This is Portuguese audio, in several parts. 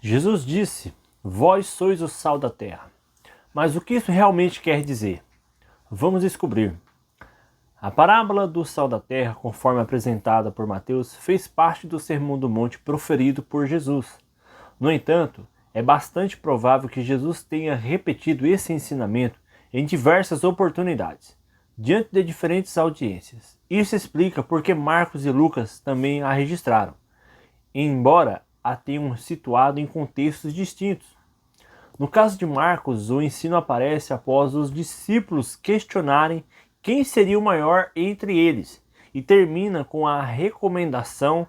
Jesus disse: "Vós sois o sal da terra." Mas o que isso realmente quer dizer? Vamos descobrir. A parábola do sal da terra, conforme apresentada por Mateus, fez parte do Sermão do Monte proferido por Jesus. No entanto, é bastante provável que Jesus tenha repetido esse ensinamento em diversas oportunidades, diante de diferentes audiências. Isso explica por que Marcos e Lucas também a registraram, embora a tenham situado em contextos distintos. No caso de Marcos, o ensino aparece após os discípulos questionarem quem seria o maior entre eles e termina com a recomendação: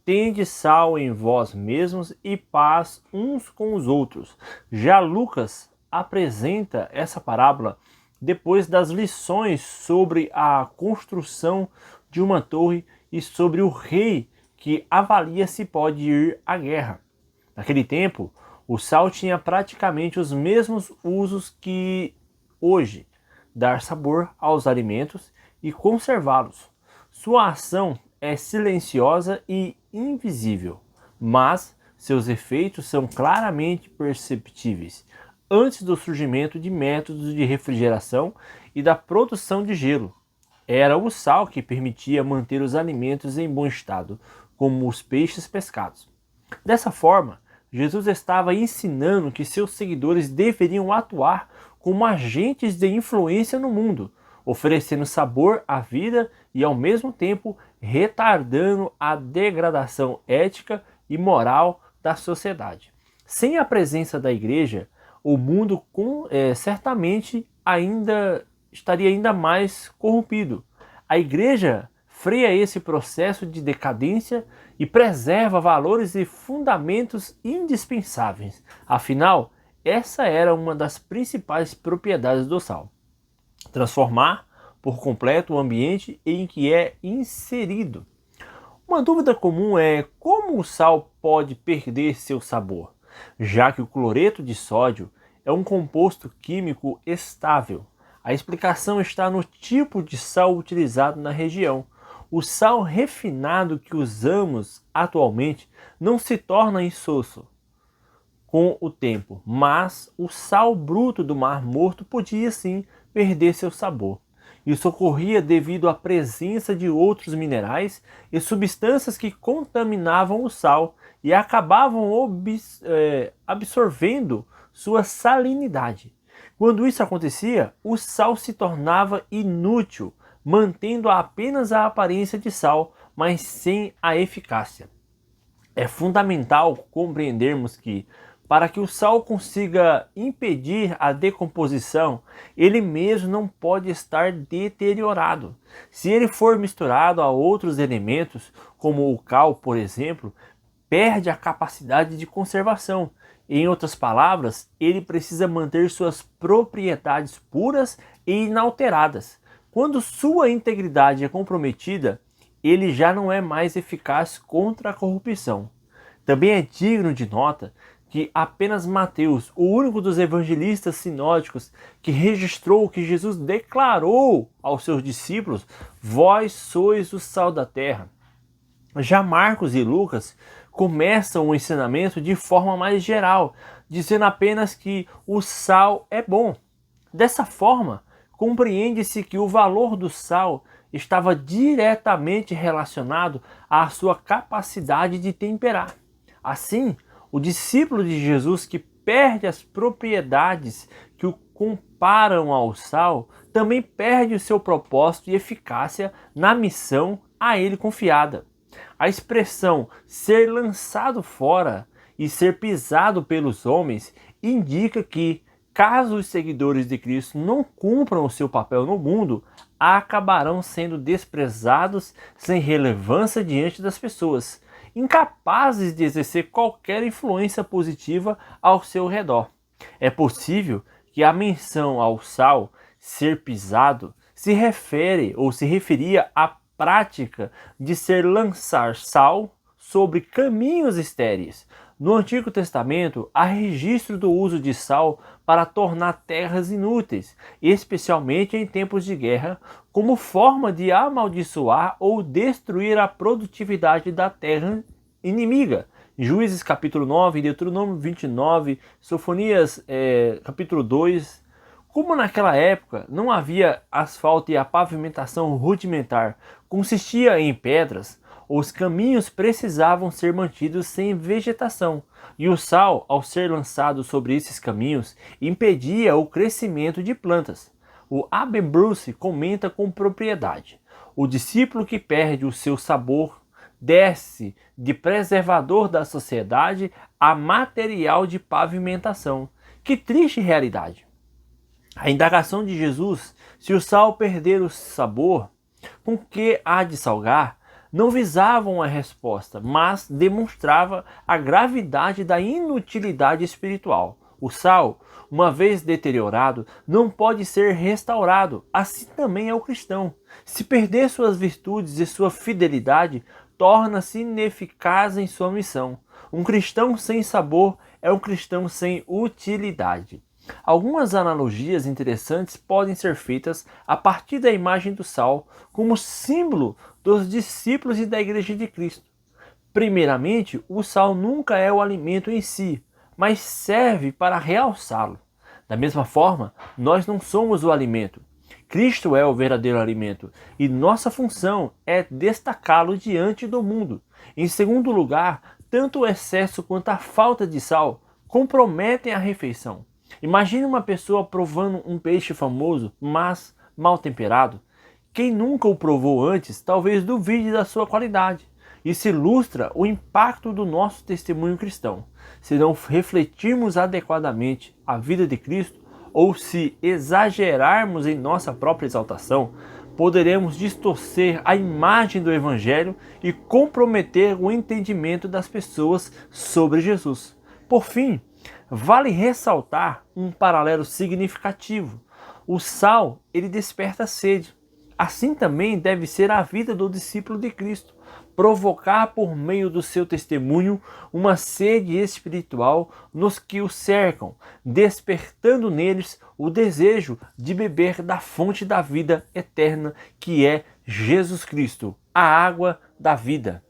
tende sal em vós mesmos e paz uns com os outros. Já Lucas apresenta essa parábola depois das lições sobre a construção de uma torre e sobre o rei que avalia se pode ir à guerra. Naquele tempo, o sal tinha praticamente os mesmos usos que hoje: dar sabor aos alimentos e conservá-los. Sua ação é silenciosa e invisível, mas seus efeitos são claramente perceptíveis antes do surgimento de métodos de refrigeração e da produção de gelo. Era o sal que permitia manter os alimentos em bom estado, como os peixes pescados. Dessa forma, Jesus estava ensinando que seus seguidores deveriam atuar como agentes de influência no mundo, oferecendo sabor à vida e, ao mesmo tempo, retardando a degradação ética e moral da sociedade. Sem a presença da igreja, o mundo certamente estaria ainda mais corrompido. A igreja freia esse processo de decadência e preserva valores e fundamentos indispensáveis. Afinal, essa era uma das principais propriedades do sal: transformar por completo o ambiente em que é inserido. Uma dúvida comum é como o sal pode perder seu sabor, já que o cloreto de sódio é um composto químico estável. A explicação está no tipo de sal utilizado na região. O sal refinado que usamos atualmente não se torna insosso com o tempo, mas o sal bruto do Mar Morto podia sim perder seu sabor. Isso ocorria devido à presença de outros minerais e substâncias que contaminavam o sal e acabavam absorvendo sua salinidade. Quando isso acontecia, o sal se tornava inútil, mantendo apenas a aparência de sal, mas sem a eficácia. É fundamental compreendermos que, para que o sal consiga impedir a decomposição, ele mesmo não pode estar deteriorado. Se ele for misturado a outros elementos, como o cal, por exemplo, perde a capacidade de conservação. Em outras palavras, ele precisa manter suas propriedades puras e inalteradas. Quando sua integridade é comprometida, ele já não é mais eficaz contra a corrupção. Também é digno de nota que apenas Mateus, o único dos evangelistas sinóticos que registrou que Jesus declarou aos seus discípulos: "Vós sois o sal da terra." Já Marcos e Lucas começam o ensinamento de forma mais geral, dizendo apenas que o sal é bom. Dessa forma, compreende-se que o valor do sal estava diretamente relacionado à sua capacidade de temperar. Assim, o discípulo de Jesus que perde as propriedades que o comparam ao sal, também perde o seu propósito e eficácia na missão a ele confiada. A expressão ser lançado fora e ser pisado pelos homens indica que, caso os seguidores de Cristo não cumpram o seu papel no mundo, acabarão sendo desprezados, sem relevância diante das pessoas, incapazes de exercer qualquer influência positiva ao seu redor. É possível que a menção ao sal ser pisado se refere ou se referia à prática de lançar sal sobre caminhos estéreis. No Antigo Testamento, há registro do uso de sal para tornar terras inúteis, especialmente em tempos de guerra, como forma de amaldiçoar ou destruir a produtividade da terra inimiga, Juízes capítulo 9, Deuteronômio 29, Sofonias capítulo 2. Como naquela época não havia asfalto e a pavimentação rudimentar consistia em pedras, os caminhos precisavam ser mantidos sem vegetação, e o sal, ao ser lançado sobre esses caminhos, impedia o crescimento de plantas. O Abe Bruce comenta com propriedade: o discípulo que perde o seu sabor desce de preservador da sociedade a material de pavimentação. Que triste realidade! A indagação de Jesus, se o sal perder o sabor, com que há de salgar, não visava uma resposta, mas demonstrava a gravidade da inutilidade espiritual. O sal, uma vez deteriorado, não pode ser restaurado. Assim também é o cristão. Se perder suas virtudes e sua fidelidade, torna-se ineficaz em sua missão. Um cristão sem sabor é um cristão sem utilidade. Algumas analogias interessantes podem ser feitas a partir da imagem do sal como símbolo dos discípulos e da Igreja de Cristo. Primeiramente, o sal nunca é o alimento em si, mas serve para realçá-lo. Da mesma forma, nós não somos o alimento. Cristo é o verdadeiro alimento e nossa função é destacá-lo diante do mundo. Em segundo lugar, tanto o excesso quanto a falta de sal comprometem a refeição. Imagine uma pessoa provando um peixe famoso, mas mal temperado. Quem nunca o provou antes, talvez duvide da sua qualidade. Isso ilustra o impacto do nosso testemunho cristão. Se não refletirmos adequadamente a vida de Cristo, ou se exagerarmos em nossa própria exaltação, poderemos distorcer a imagem do Evangelho e comprometer o entendimento das pessoas sobre Jesus. Por fim, vale ressaltar um paralelo significativo. O sal, ele desperta sede. Assim também deve ser a vida do discípulo de Cristo, provocar por meio do seu testemunho uma sede espiritual nos que o cercam, despertando neles o desejo de beber da fonte da vida eterna, que é Jesus Cristo, a água da vida.